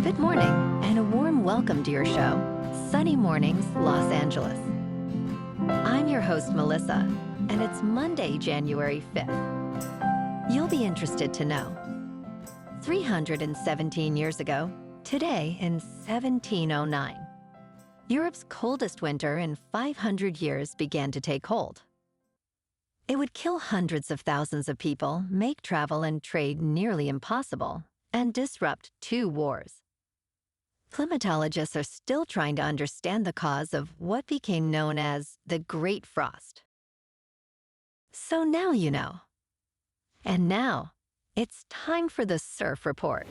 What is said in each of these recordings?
Good morning, and a warm welcome to your show, Sunny Mornings, Los Angeles. I'm your host, Melissa, and it's Monday, January 5th. You'll be interested to know. 317 years ago, today in 1709, Europe's coldest winter in 500 years began to take hold. It would kill hundreds of thousands of people, make travel and trade nearly impossible, and disrupt 2 wars. Climatologists are still trying to understand the cause of what became known as the Great Frost. So now you know. And now, it's time for the Surf Report.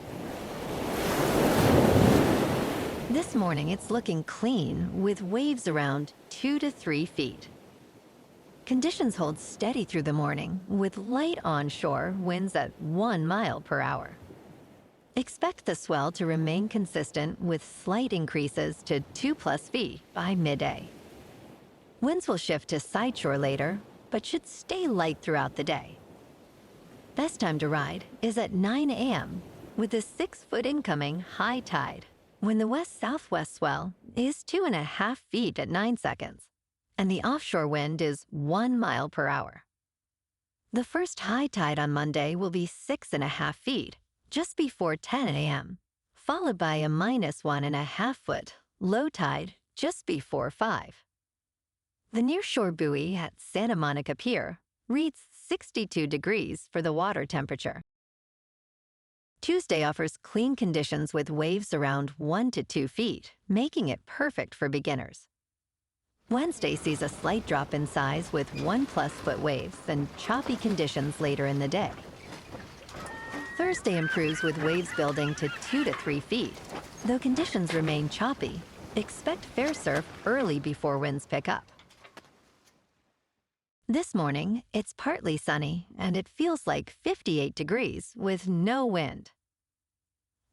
This morning, it's looking clean with waves around 2 to 3 feet. Conditions hold steady through the morning with light onshore winds at 1 mile per hour. Expect the swell to remain consistent with slight increases to 2+ feet by midday. Winds will shift to sideshore later, but should stay light throughout the day. Best time to ride is at 9 a.m. with a 6-foot incoming high tide, when the west-southwest swell is 2.5 feet at 9 seconds, and the offshore wind is 1 mile per hour. The first high tide on Monday will be 6.5 feet, just before 10 a.m., followed by a -1.5 foot low tide just before 5. The nearshore buoy at Santa Monica Pier reads 62 degrees for the water temperature. Tuesday offers clean conditions with waves around 1 to 2 feet, making it perfect for beginners. Wednesday sees a slight drop in size with 1+ foot waves and choppy conditions later in the day. Thursday improves with waves building to 2 to 3 feet. Though conditions remain choppy, expect fair surf early before winds pick up. This morning, it's partly sunny, and it feels like 58 degrees with no wind.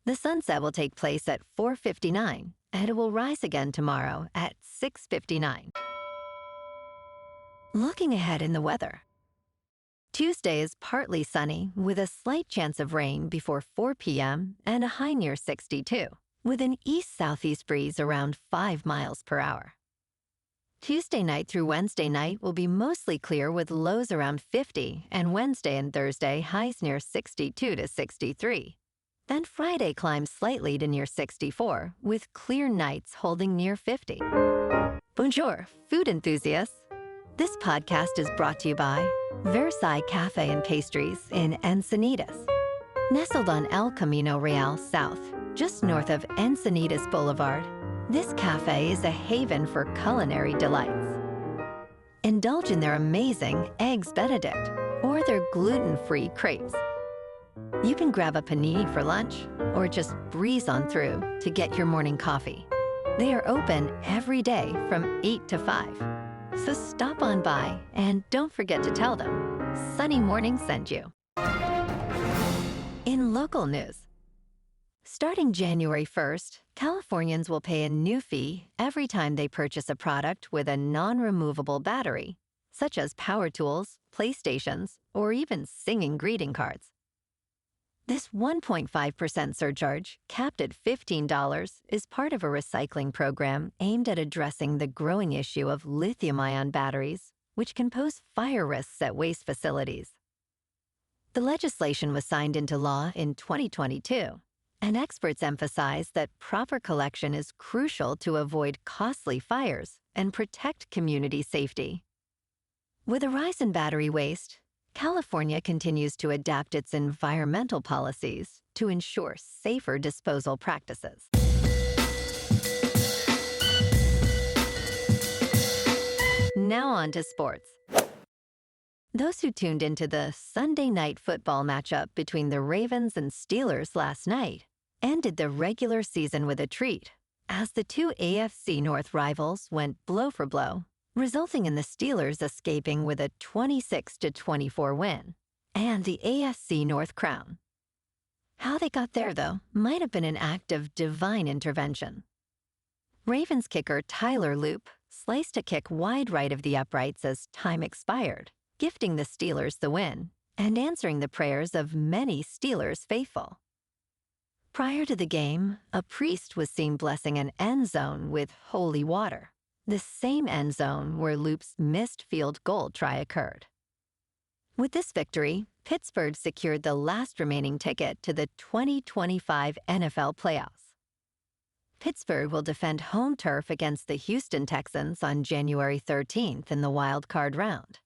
The sunset will take place at 4:59, and it will rise again tomorrow at 6:59. Looking ahead in the weather. Tuesday is partly sunny with a slight chance of rain before 4 p.m. and a high near 62, with an east-southeast breeze around 5 miles per hour. Tuesday night through Wednesday night will be mostly clear with lows around 50, and Wednesday and Thursday highs near 62 to 63. Then Friday climbs slightly to near 64, with clear nights holding near 50. Bonjour, food enthusiasts. This podcast is brought to you by Versailles Cafe and Pastries in Encinitas. Nestled on El Camino Real South, just north of Encinitas Boulevard, this cafe is a haven for culinary delights. Indulge in their amazing Eggs Benedict or their gluten-free crepes. You can grab a panini for lunch or just breeze on through to get your morning coffee. They are open every day from 8 to 5. So stop on by and don't forget to tell them Sunny Morning sent you. In local news, starting January 1st, Californians will pay a new fee every time they purchase a product with a non-removable battery, such as power tools, PlayStations, or even singing greeting cards. This 1.5% surcharge, capped at $15, is part of a recycling program aimed at addressing the growing issue of lithium-ion batteries, which can pose fire risks at waste facilities. The legislation was signed into law in 2022, and experts emphasize that proper collection is crucial to avoid costly fires and protect community safety. With a rise in battery waste, California continues to adapt its environmental policies to ensure safer disposal practices. Now on to sports. Those who tuned into the Sunday night football matchup between the Ravens and Steelers last night ended the regular season with a treat, as the 2 AFC North rivals went blow for blow, resulting in the Steelers escaping with a 26-24 win and the AFC North crown. How they got there, though, might have been an act of divine intervention. Ravens kicker Tyler Loop sliced a kick wide right of the uprights as time expired, gifting the Steelers the win and answering the prayers of many Steelers faithful. Prior to the game, a priest was seen blessing an end zone with holy water, the same end zone where Loop's missed field goal try occurred. With this victory, Pittsburgh secured the last remaining ticket to the 2025 NFL playoffs. Pittsburgh will defend home turf against the Houston Texans on January 13th in the wild card round.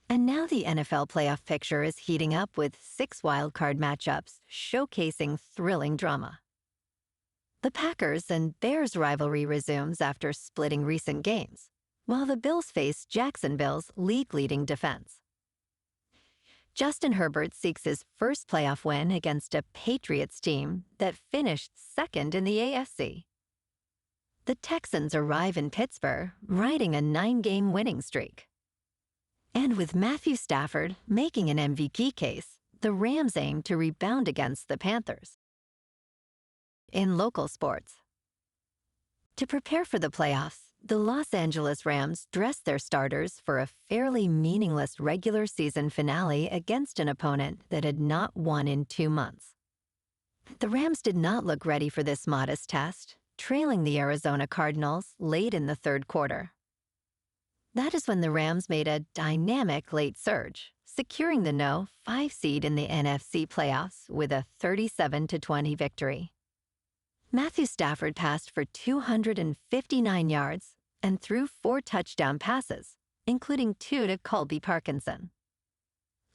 And now the NFL playoff picture is heating up with 6 wildcard matchups showcasing thrilling drama. The Packers and Bears rivalry resumes after splitting recent games, while the Bills face Jacksonville's league-leading defense. Justin Herbert seeks his first playoff win against a Patriots team that finished second in the AFC. The Texans arrive in Pittsburgh, riding a 9-game winning streak. And with Matthew Stafford making an MVP case, the Rams aim to rebound against the Panthers. In local sports, to prepare for the playoffs, the Los Angeles Rams dressed their starters for a fairly meaningless regular season finale against an opponent that had not won in 2 months. The Rams did not look ready for this modest test, trailing the Arizona Cardinals late in the third quarter. That is when the Rams made a dynamic late surge, securing the No. 5 seed in the NFC playoffs with a 37-20 victory. Matthew Stafford passed for 259 yards and threw 4 touchdown passes, including 2 to Colby Parkinson.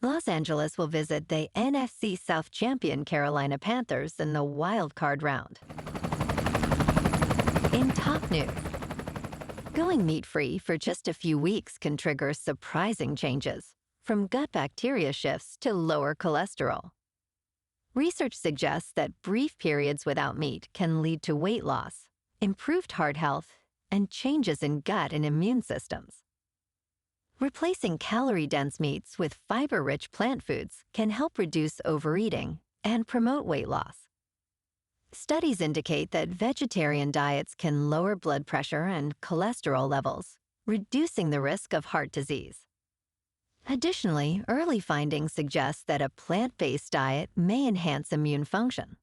Los Angeles will visit the NFC South champion Carolina Panthers in the wild card round. In top news, going meat-free for just a few weeks can trigger surprising changes, from gut bacteria shifts to lower cholesterol. Research suggests that brief periods without meat can lead to weight loss, improved heart health, and changes in gut and immune systems. Replacing calorie-dense meats with fiber-rich plant foods can help reduce overeating and promote weight loss. Studies indicate that vegetarian diets can lower blood pressure and cholesterol levels, reducing the risk of heart disease. Additionally, early findings suggest that a plant-based diet may enhance immune function.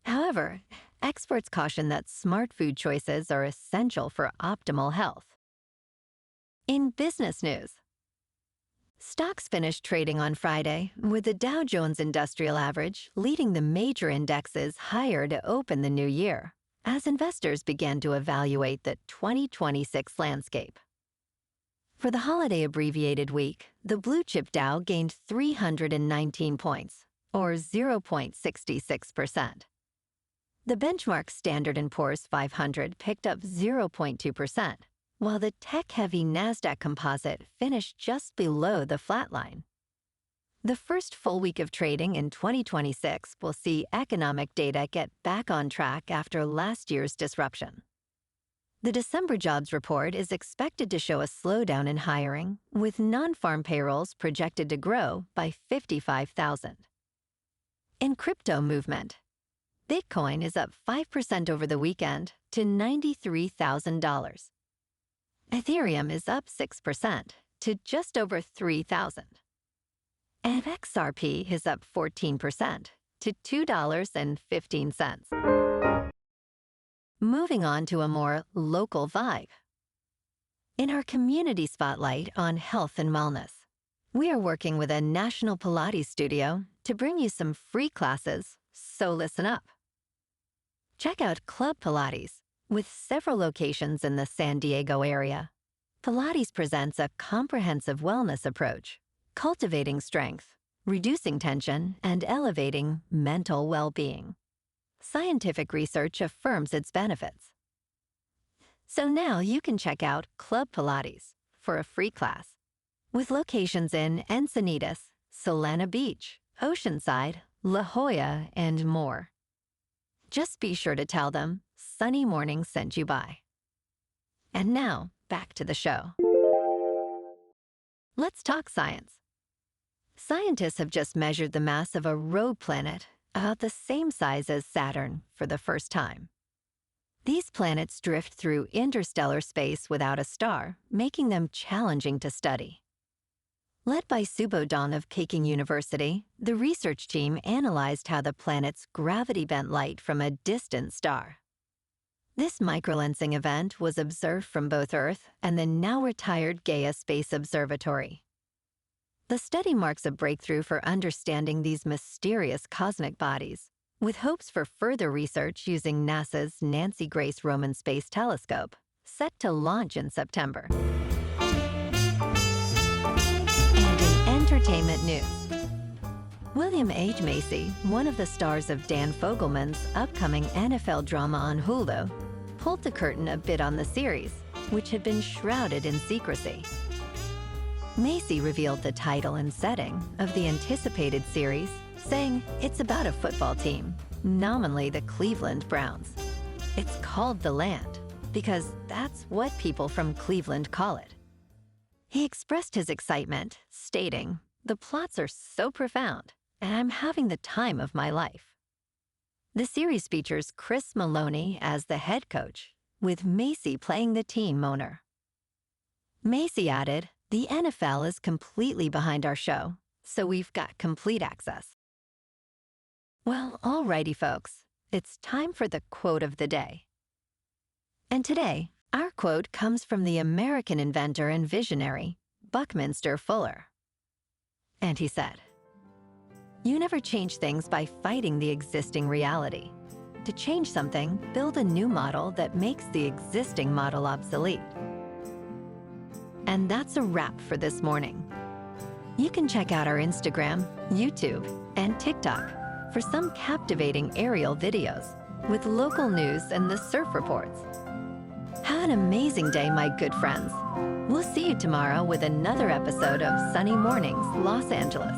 However, experts caution that smart food choices are essential for optimal health. In business news, stocks finished trading on Friday, with the Dow Jones Industrial Average leading the major indexes higher to open the new year, as investors began to evaluate the 2026 landscape. For the holiday abbreviated week, the blue chip Dow gained 319 points, or 0.66%. The benchmark Standard & Poor's 500 picked up 0.2%, while the tech-heavy NASDAQ composite finished just below the flatline. The first full week of trading in 2026 will see economic data get back on track after last year's disruption. The December jobs report is expected to show a slowdown in hiring, with non-farm payrolls projected to grow by 55,000. In crypto movement, Bitcoin is up 5% over the weekend to $93,000. Ethereum is up 6% to just over 3,000. And XRP is up 14% to $2.15. Moving on to a more local vibe. In our community spotlight on health and wellness, we are working with a national Pilates studio to bring you some free classes, so listen up. Check out Club Pilates, with several locations in the San Diego area. Pilates presents a comprehensive wellness approach, cultivating strength, reducing tension, and elevating mental well-being. Scientific research affirms its benefits. So now you can check out Club Pilates for a free class, with locations in Encinitas, Santa Beach, Oceanside, La Jolla, and more. Just be sure to tell them Sunny Morning sent you by. And now, back to the show. Let's talk science. Scientists have just measured the mass of a rogue planet, about the same size as Saturn, for the first time. These planets drift through interstellar space without a star, making them challenging to study. Led by Subodhan of Peking University, the research team analyzed how the planets gravity-bent light from a distant star. This microlensing event was observed from both Earth and the now-retired Gaia Space Observatory. The study marks a breakthrough for understanding these mysterious cosmic bodies, with hopes for further research using NASA's Nancy Grace Roman Space Telescope, set to launch in September. And in entertainment news, William H. Macy, one of the stars of Dan Fogelman's upcoming NFL drama on Hulu, pulled the curtain a bit on the series, which had been shrouded in secrecy. Macy revealed the title and setting of the anticipated series, saying it's about a football team, nominally the Cleveland Browns. It's called The Land because that's what people from Cleveland call it. He expressed his excitement, stating, "The plots are so profound, and I'm having the time of my life." The series features Chris Maloney as the head coach, with Macy playing the team owner. Macy added, "The NFL is completely behind our show, so we've got complete access." Well, alrighty folks, it's time for the quote of the day. And today, our quote comes from the American inventor and visionary, Buckminster Fuller. And he said, "You never change things by fighting the existing reality. To change something, build a new model that makes the existing model obsolete." And that's a wrap for this morning. You can check out our Instagram, YouTube, and TikTok for some captivating aerial videos with local news and the surf reports. Have an amazing day, my good friends. We'll see you tomorrow with another episode of Sunny Mornings, Los Angeles.